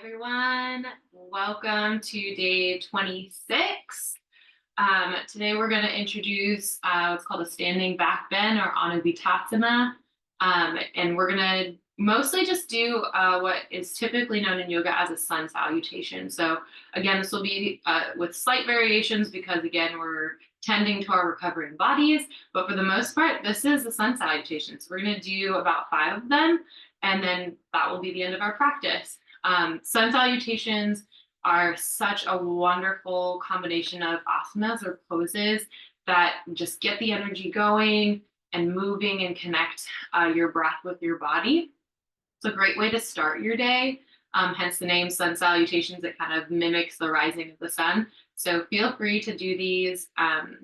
Everyone. Welcome to day 26. Today we're going to introduce what's called a standing back bend or Anuvitasana. And we're going to mostly just do what is typically known in yoga as a sun salutation. So again, this will be with slight variations because again, we're tending to our recovering bodies. But for the most part, this is the sun salutation. So we're going to do about 5 of them. And then that will be the end of our practice. Sun salutations are such a wonderful combination of asanas or poses that just get the energy going and moving and connect your breath with your body. It's a great way to start your day, hence the name sun salutations. It kind of mimics the rising of the sun. So feel free to do these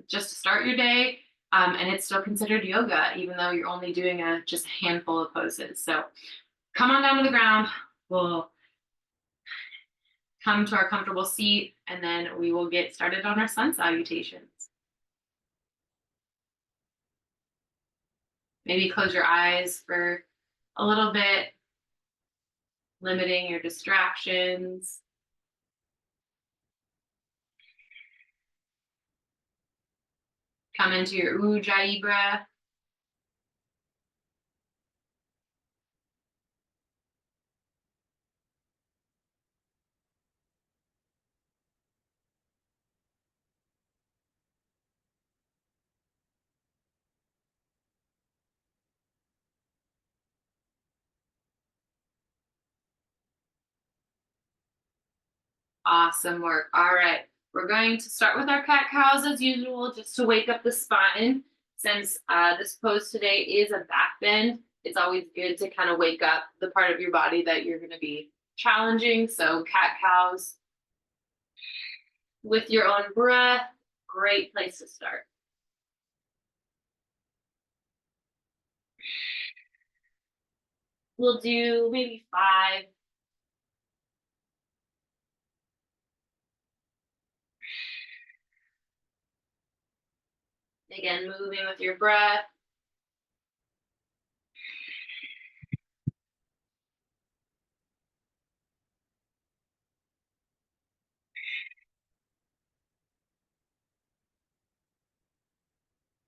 just to start your day. And it's still considered yoga, even though you're only doing just a handful of poses. So come on down to the ground. We'll come to our comfortable seat, and then we will get started on our sun salutations. Maybe close your eyes for a little bit, limiting your distractions. Come into your Ujjayi breath. Awesome work. All right. We're going to start with our cat-cows as usual, just to wake up the spine. Since this pose today is a back bend, it's always good to kind of wake up the part of your body that you're going to be challenging. So cat-cows with your own breath, great place to start. We'll do maybe 5. Again, moving with your breath.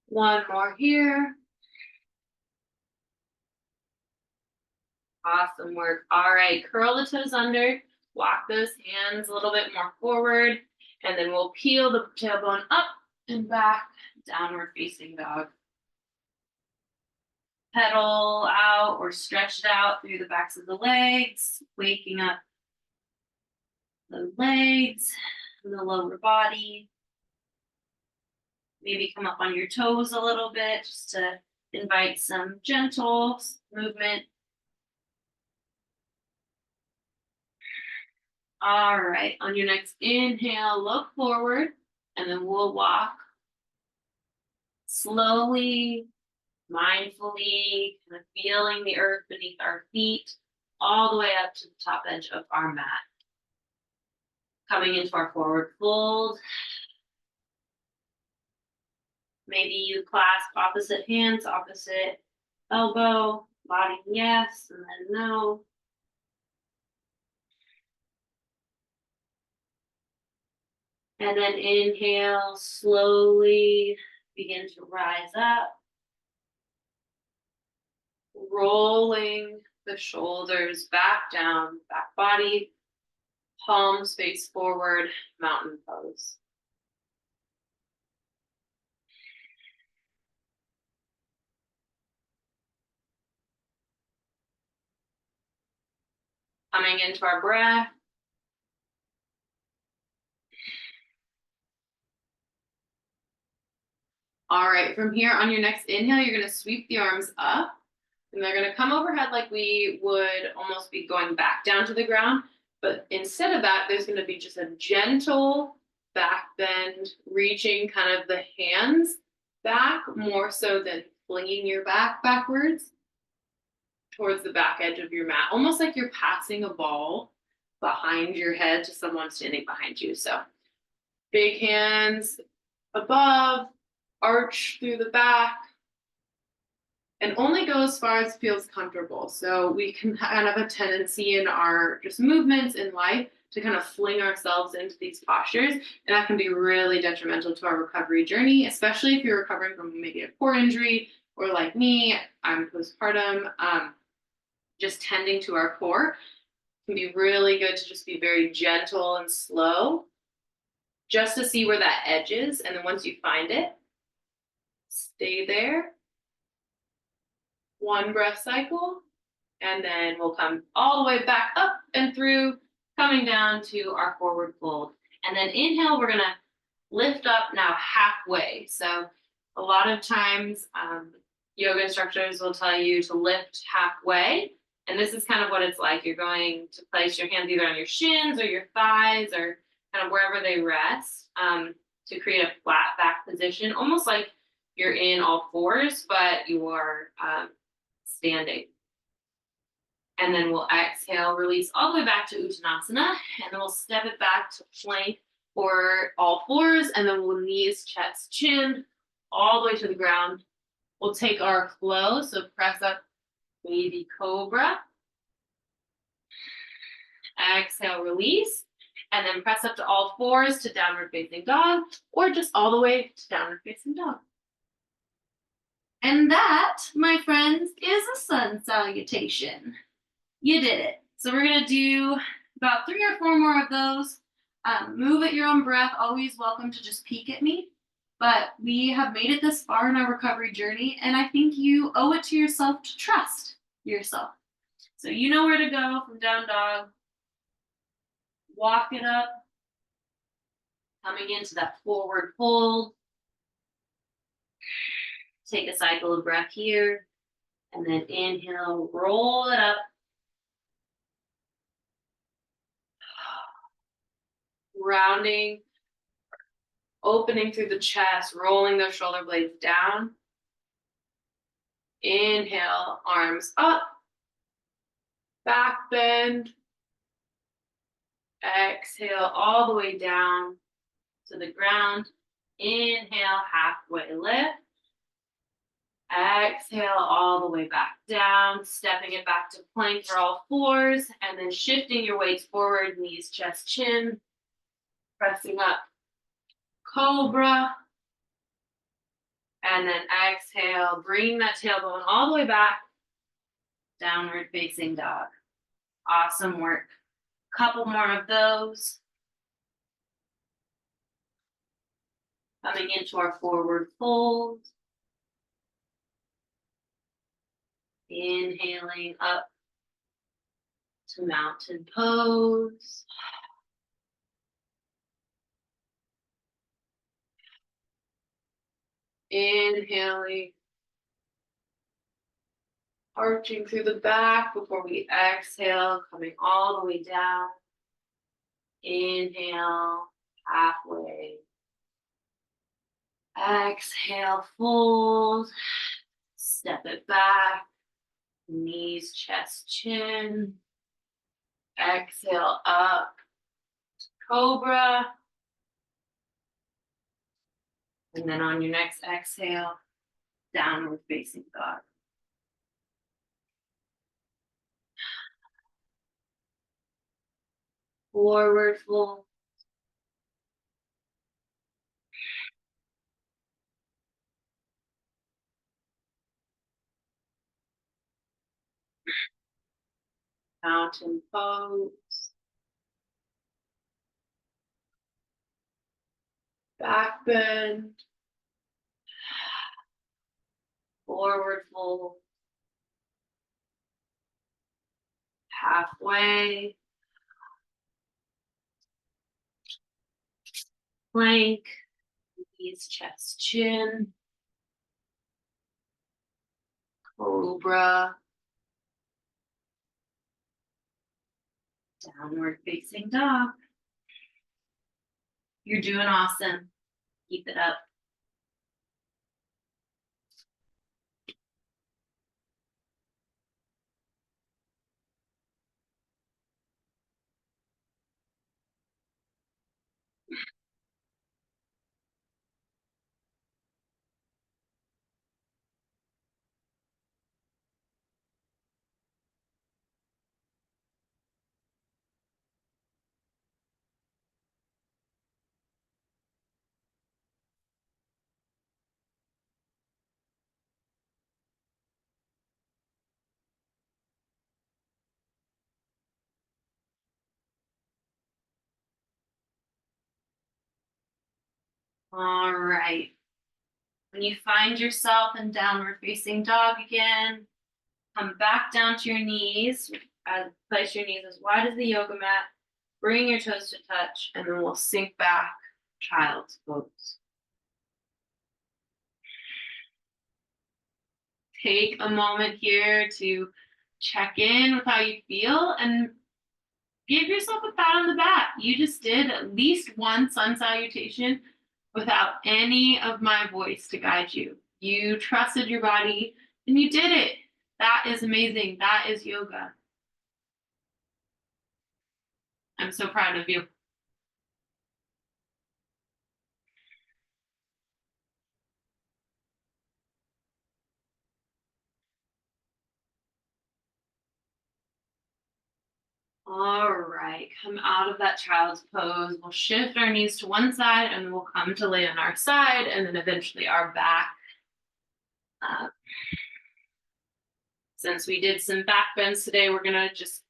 One more here. Awesome work. All right, curl the toes under, walk those hands a little bit more forward, and then we'll peel the tailbone up and back, downward facing dog. Pedal out or stretch it out through the backs of the legs, waking up the legs and the lower body. Maybe come up on your toes a little bit just to invite some gentle movement. All right, on your next inhale, look forward, and then we'll walk slowly, mindfully, kind of feeling the earth beneath our feet, all the way up to the top edge of our mat. Coming into our forward fold. Maybe you clasp opposite hands, opposite elbow, body yes, and then no. And then inhale, slowly begin to rise up. Rolling the shoulders back down, back body, palms face forward, mountain pose. Coming into our breath. All right, from here on your next inhale, you're going to sweep the arms up, and they're going to come overhead like we would almost be going back down to the ground. But instead of that, there's going to be just a gentle back bend, reaching kind of the hands back more so than flinging your back backwards towards the back edge of your mat, almost like you're passing a ball behind your head to someone standing behind you. So big hands above, arch through the back, and only go as far as feels comfortable. So we can kind of have a tendency in our just movements in life to kind of fling ourselves into these postures, and that can be really detrimental to our recovery journey, especially if you're recovering from maybe a core injury, or like me, I'm postpartum. Just tending to our core can be really good to just be very gentle and slow, just to see where that edge is, and then once you find it, stay there. One breath cycle, and then we'll come all the way back up and through, coming down to our forward fold. And then inhale, we're gonna lift up now halfway. So a lot of times yoga instructors will tell you to lift halfway. And this is kind of what it's like. You're going to place your hands either on your shins or your thighs or kind of wherever they rest, to create a flat back position, almost like you're in all fours, but you are standing. And then we'll exhale, release all the way back to Uttanasana, and then we'll step it back to plank or all fours, and then we'll knees, chest, chin, all the way to the ground. We'll take our flow, so press up, baby cobra. Exhale, release, and then press up to all fours to downward facing dog, or just all the way to downward facing dog. And that, my friends, is a sun salutation. You did it. So we're going to do about 3 or 4 more of those. Move at your own breath. Always welcome to just peek at me. But we have made it this far in our recovery journey, and I think you owe it to yourself to trust yourself. So you know where to go from down dog. Walk it up. Coming into that forward fold. Take a cycle of breath here. And then inhale, roll it up. Rounding, opening through the chest, rolling those shoulder blades down. Inhale, arms up, back bend. Exhale all the way down to the ground. Inhale, halfway lift. Exhale all the way back down, stepping it back to plank for all fours, and then shifting your weights forward, knees, chest, chin. Pressing up, cobra. And then exhale, bringing that tailbone all the way back, downward facing dog. Awesome work. Couple more of those. Coming into our forward fold. Inhaling up to mountain pose. Inhaling, arching through the back before we exhale, coming all the way down. Inhale, halfway. Exhale, fold. Step it back. Knees, chest, chin. Exhale up, cobra. And then on your next exhale, downward facing dog. Forward fold. Mountain pose. Back bend. Forward fold. Halfway. Plank. Knees, chest, chin. Cobra. Downward facing dog. You're doing awesome. Keep it up. All right. When you find yourself in downward facing dog again, come back down to your knees. Place your knees as wide as the yoga mat. Bring your toes to touch, and then we'll sink back, child's pose. Take a moment here to check in with how you feel and give yourself a pat on the back. You just did at least one sun salutation without any of my voice to guide you. You trusted your body and you did it. That is amazing. That is yoga. I'm so proud of you. All right, come out of that child's pose. We'll shift our knees to one side and we'll come to lay on our side and then eventually our back up. Since we did some back bends today, we're gonna just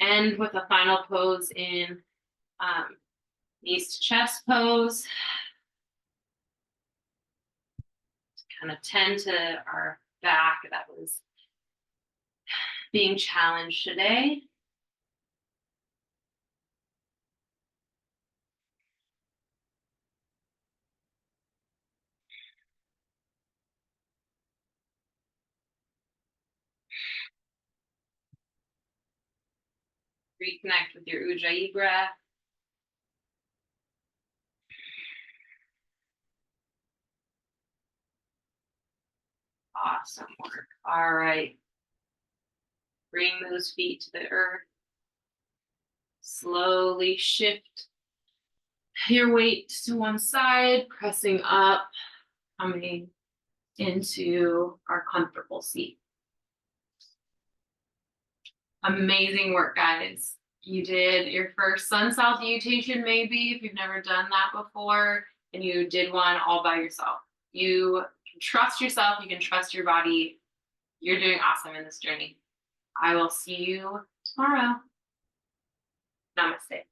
end with a final pose in knees to chest pose. Kind of tend to our back that was being challenged today. Reconnect with your Ujjayi breath. Awesome work. All right. Bring those feet to the earth. Slowly shift your weight to one side, pressing up, coming into our comfortable seat. Amazing work, guys. You did your first sun salutation, maybe, if you've never done that before, and you did one all by yourself. You can trust yourself, you can trust your body. You're doing awesome in this journey. I will see you tomorrow. Namaste.